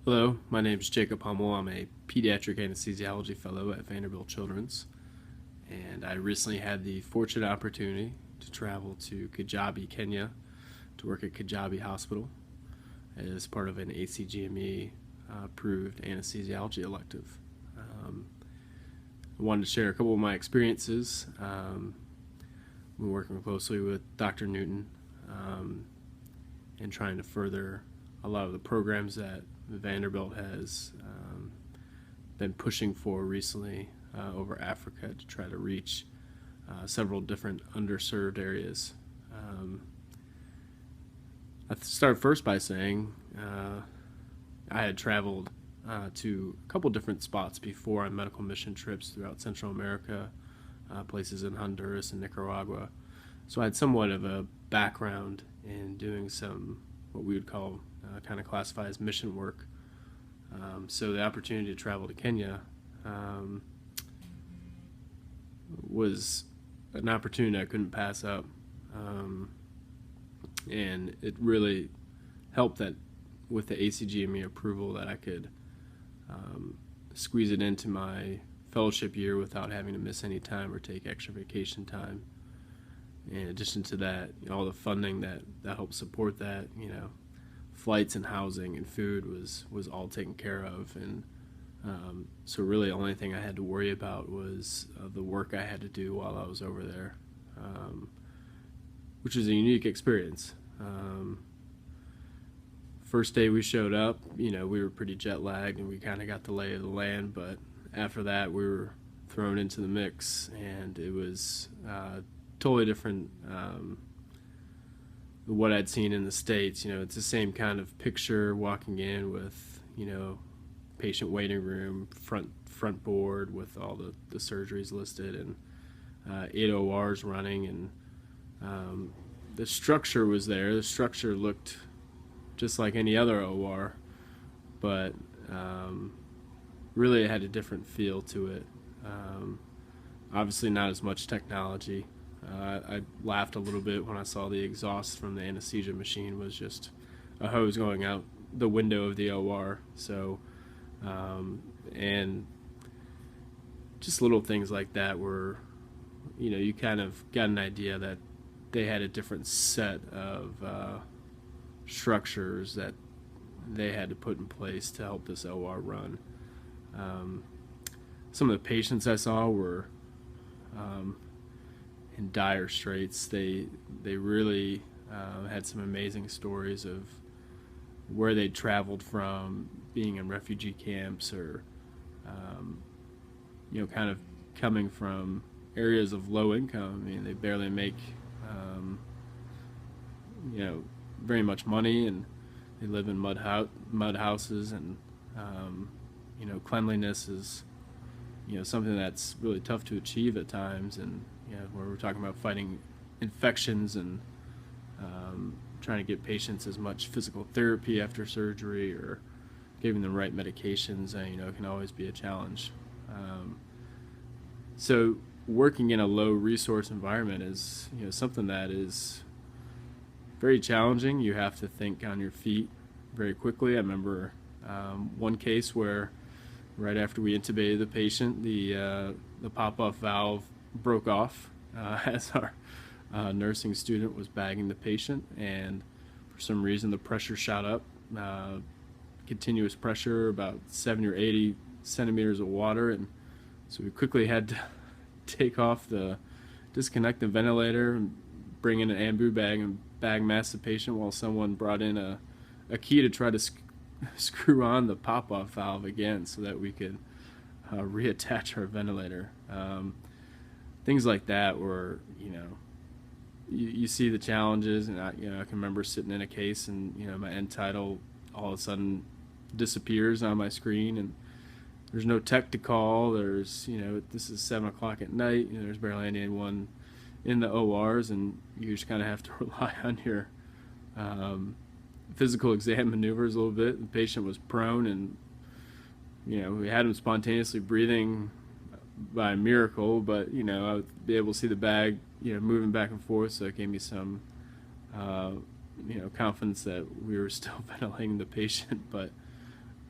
Hello, my name is Jacob Hummel. I'm a pediatric anesthesiology fellow at Vanderbilt Children's, and I recently had the fortunate opportunity to travel to Kijabe, Kenya, to work at Kijabe Hospital as part of an ACGME approved anesthesiology elective. I wanted to share a couple of my experiences. We're working closely with Dr. Newton and trying to further a lot of the programs that Vanderbilt has been pushing for recently over Africa to try to reach several different underserved areas. I start first by saying I had traveled to a couple different spots before on medical mission trips throughout Central America, places in Honduras and Nicaragua. So I had somewhat of a background in doing some what we would call kind of classify as mission work. So the opportunity to travel to Kenya was an opportunity I couldn't pass up. And it really helped that with the ACGME approval that I could squeeze it into my fellowship year without having to miss any time or take extra vacation time. In addition to that, all the funding that helped support that, flights and housing and food was all taken care of, and so really the only thing I had to worry about was the work I had to do while I was over there, which was a unique experience. First day we showed up, we were pretty jet lagged and we kind of got the lay of the land, but after that we were thrown into the mix, and it was totally different what I'd seen in the States. It's the same kind of picture walking in with, patient waiting room, front board with all the surgeries listed, and 8 ORs running, and the structure was there. The structure looked just like any other OR, but really it had a different feel to it. Obviously not as much technology. I laughed a little bit when I saw the exhaust from the anesthesia machine was just a hose going out the window of the OR. So, and just little things like that were, you kind of got an idea that they had a different set of structures that they had to put in place to help this OR run. Some of the patients I saw were in dire straits. They really had some amazing stories of where they traveled from, being in refugee camps, or kind of coming from areas of low income. I mean, they barely make very much money, and they live in mud houses, and cleanliness is something that's really tough to achieve at times, and where we're talking about fighting infections and trying to get patients as much physical therapy after surgery or giving them the right medications, it can always be a challenge. So working in a low resource environment is something that is very challenging. You have to think on your feet very quickly. I remember one case where right after we intubated the patient, the pop-off valve broke off as our nursing student was bagging the patient, and for some reason the pressure shot up, continuous pressure, about 70 or 80 centimeters of water, and so we quickly had to disconnect the ventilator and bring in an ambu bag and bag mask the patient while someone brought in a key to try to screw on the pop-off valve again so that we could reattach our ventilator. Things like that where you see the challenges, and I can remember sitting in a case and my end title all of a sudden disappears on my screen, and there's no tech to call. There's this is 7 o'clock at night. There's barely anyone in the ORs, and you just kind of have to rely on your physical exam maneuvers a little bit. The patient was prone, and we had him spontaneously breathing by a miracle, but I would be able to see the bag moving back and forth, so it gave me some confidence that we were still ventilating the patient. But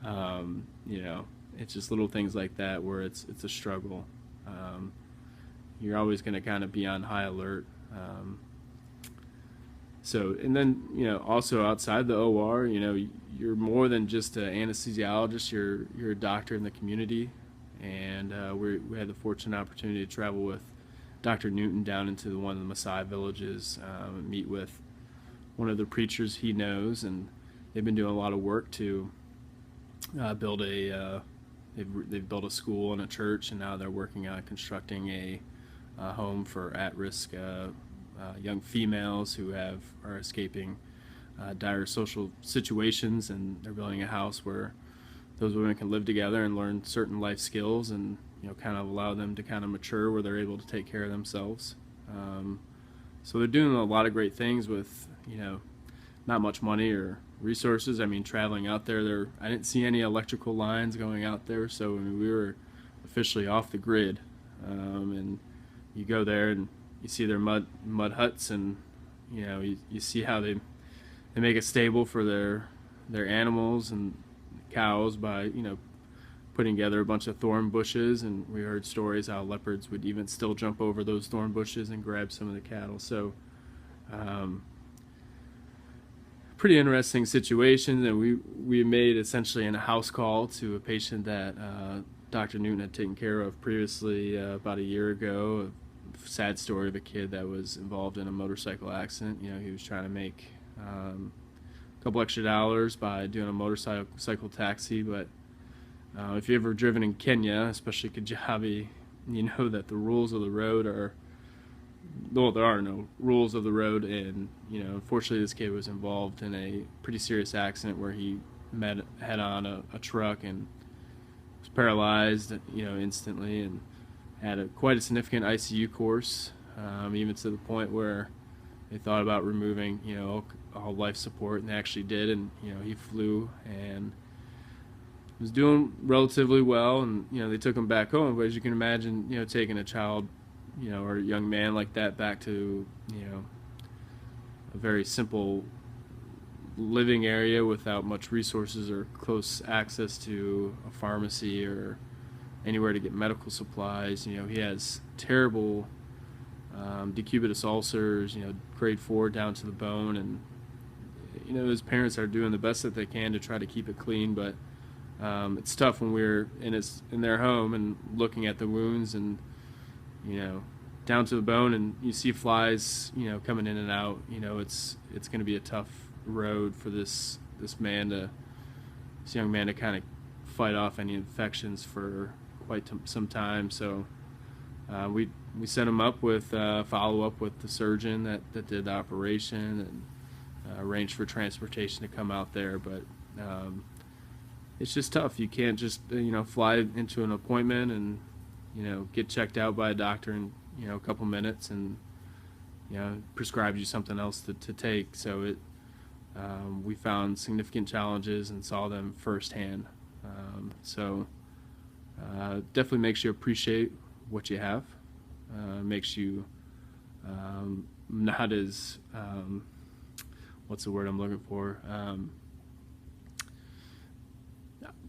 You know, it's just little things like that where it's a struggle. Um, you're always going to kind of be on high alert. So, and then, you know, also outside the OR, you know, you're more than just an anesthesiologist. You're a doctor in the community, and we had the fortunate opportunity to travel with Dr. Newton down into one of the Maasai villages, and meet with one of the preachers he knows, and they've been doing a lot of work to build they've built a school and a church, and now they're working on constructing a home for at-risk young females who are escaping dire social situations, and they're building a house where those women can live together and learn certain life skills, and you know, kind of allow them to kind of mature where they're able to take care of themselves. So they're doing a lot of great things with, you know, not much money or resources. I mean, traveling out there, I didn't see any electrical lines going out there, so I mean, we were officially off the grid. And you go there and you see their mud huts, and you know, you see how they make a stable for their animals and cows by, you know, putting together a bunch of thorn bushes, and we heard stories how leopards would even still jump over those thorn bushes and grab some of the cattle. So pretty interesting situations, and we made essentially a house call to a patient that Dr. Newton had taken care of previously about a year ago. A sad story of a kid that was involved in a motorcycle accident. You know, he was trying to make a couple extra dollars by doing a motorcycle taxi, but if you've ever driven in Kenya, especially Kijabe, you know that the rules of the road are, well, there are no rules of the road, and you know, unfortunately, this kid was involved in a pretty serious accident where he met head on a truck and was paralyzed, you know, instantly, and had quite a significant ICU course, even to the point where they thought about removing, you know, all life support, and they actually did, and you know, he flew and was doing relatively well, and you know, they took him back home. But as you can imagine, you know, taking a child, you know, or a young man like that back to, you know, a very simple living area without much resources or close access to a pharmacy or anywhere to get medical supplies. You know, he has terrible decubitus ulcers, you know, grade 4 down to the bone, and you know, his parents are doing the best that they can to try to keep it clean, but it's tough when we're in their home and looking at the wounds, and you know, down to the bone, and you see flies, you know, coming in and out. You know, it's going to be a tough road for this young man to kind of fight off any infections for quite some time. So we set him up with follow up with the surgeon that did the operation, and arranged for transportation to come out there, but it's just tough. You can't just, you know, fly into an appointment and, you know, get checked out by a doctor in, you know, a couple minutes and, you know, prescribe you something else to take. So we found significant challenges and saw them firsthand. Definitely makes you appreciate what you have. Makes you not as what's the word I'm looking for?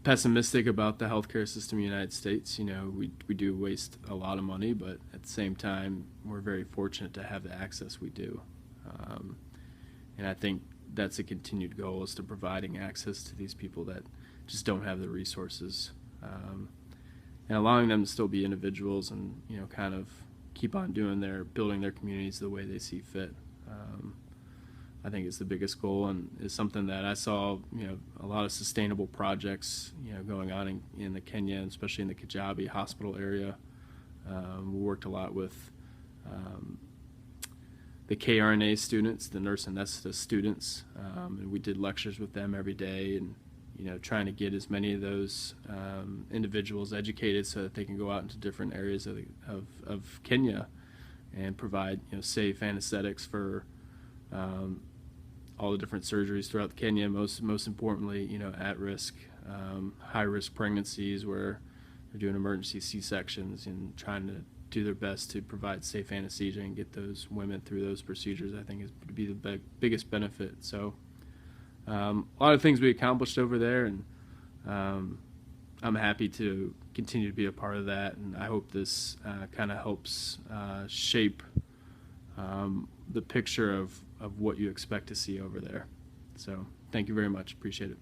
Pessimistic about the healthcare system in the United States. You know, we do waste a lot of money, but at the same time, we're very fortunate to have the access we do. And I think that's a continued goal, is to providing access to these people that just don't have the resources, and allowing them to still be individuals and, you know, kind of keep on building their communities the way they see fit. I think it's the biggest goal, and is something that I saw, you know, a lot of sustainable projects, you know, going on in the Kenya, especially in the Kijabe Hospital area. We worked a lot with the KRNA students, the nurse anesthetist students, and we did lectures with them every day, and, you know, trying to get as many of those individuals educated so that they can go out into different areas of Kenya and provide, you know, safe anesthetics for all the different surgeries throughout Kenya. Most importantly, you know, at-risk, high-risk pregnancies where they're doing emergency C-sections and trying to do their best to provide safe anesthesia and get those women through those procedures. I think is to be the biggest benefit. So a lot of things we accomplished over there, and I'm happy to continue to be a part of that, and I hope this kind of helps shape the picture of what you expect to see over there. So thank you very much. Appreciate it.